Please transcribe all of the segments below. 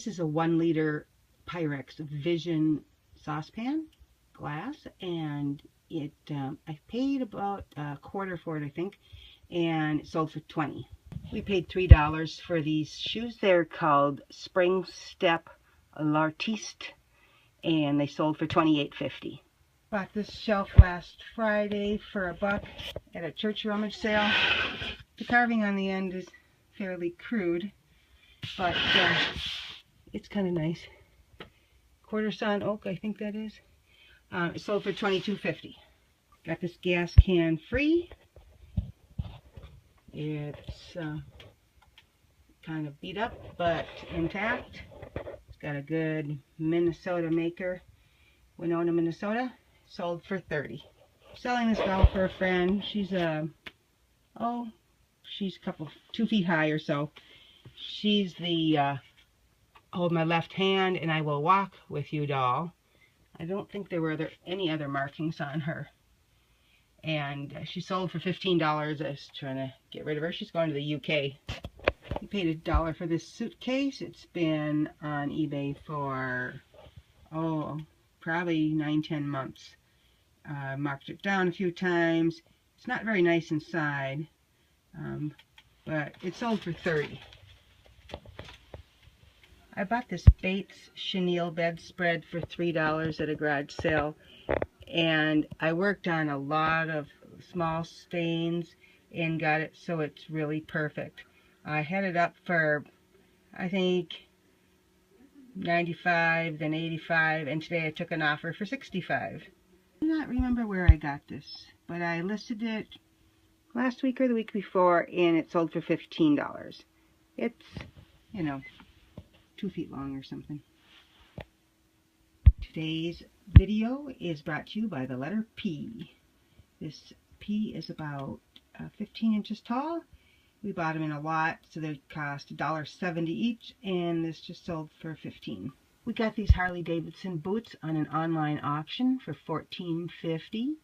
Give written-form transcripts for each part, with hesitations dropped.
is a 1-liter Pyrex Vision saucepan, glass, and it I paid about a quarter for it, I think, and it sold for $20. We paid $3 for these shoes. They're called Spring Step L'Artiste, and they sold for $28.50. Bought this shelf last Friday for $1 at a church rummage sale. The carving on the end is fairly crude, but it's kind of nice. Quarter sawn oak, I think that is. It sold for $22.50. Got this gas can free. It's kind of beat up, but intact. It's got a good Minnesota maker, Winona, Minnesota. Sold for $30. Selling this doll for a friend. She's she's 2 feet high or so. She's the hold my left hand and I will walk with you doll. I don't think there were any other markings on her. And she sold for $15. I was trying to get rid of her. She's going to the UK. We paid $1 for this suitcase. It's been on eBay for, probably 9-10 months. Marked it down a few times. It's not very nice inside, but it sold for $30. I bought this Bates chenille bedspread for $3 at a garage sale, and I worked on a lot of small stains and got it so it's really perfect. I had it up for, I think, $95, then $85, and today I took an offer for $65. I do not remember where I got this, but I listed it last week or the week before, and it sold for $15. It's, 2 feet long or something. Today's video is brought to you by the letter P. This P is about 15 inches tall. We bought them in a lot, so they cost $1.70 each, and this just sold for $15. We got these Harley-Davidson boots on an online auction for $14.50,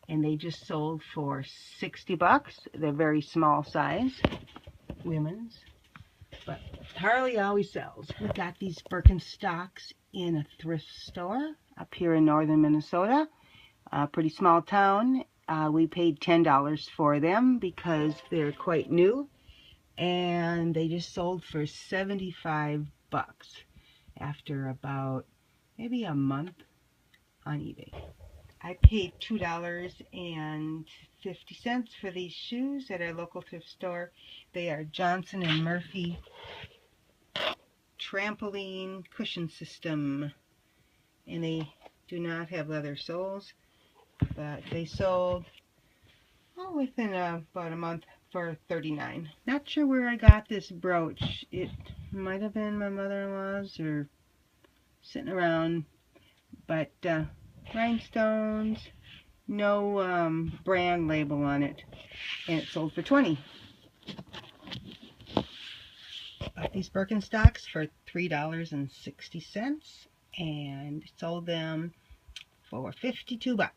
and they just sold for $60. They're very small size, women's, but Harley always sells. We got these Birkenstocks in a thrift store up here in northern Minnesota, a pretty small town. We paid $10 for them because they're quite new, and they just sold for $75 after about maybe a month on eBay. I paid $2.50 for these shoes at our local thrift store. They are Johnson & Murphy trampoline cushion system, and they do not have leather soles, but they sold within about a month for $39. Not sure where I got this brooch. It might have been my mother-in-law's or sitting around, but rhinestones, no brand label on it, and it sold for $20. Bought these Birkenstocks for $3.60 and sold them for $52.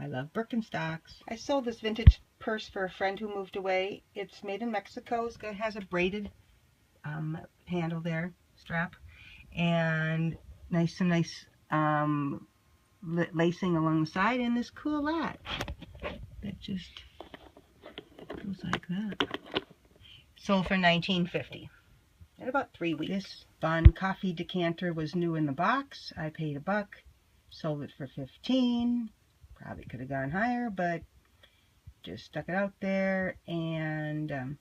I love Birkenstocks. I sold this vintage purse for a friend who moved away. It's made in Mexico. It has a braided handle there, strap, and some nice lacing along the side, and this cool latch that just goes like that. Sold for $19.50 in about 3 weeks. This fun coffee decanter was new in the box. I paid $1. Sold it for $15. Probably could have gone higher, but just stuck it out there, and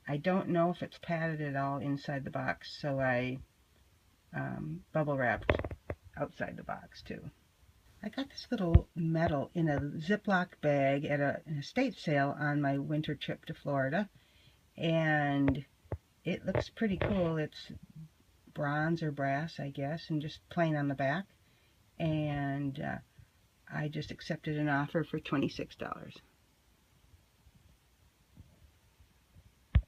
I don't know if it's padded at all inside the box, so I bubble wrapped outside the box too. I got this little medal in a Ziploc bag at an estate sale on my winter trip to Florida, and it looks pretty cool. It's bronze or brass, I guess, and just plain on the back, and I just accepted an offer for $26.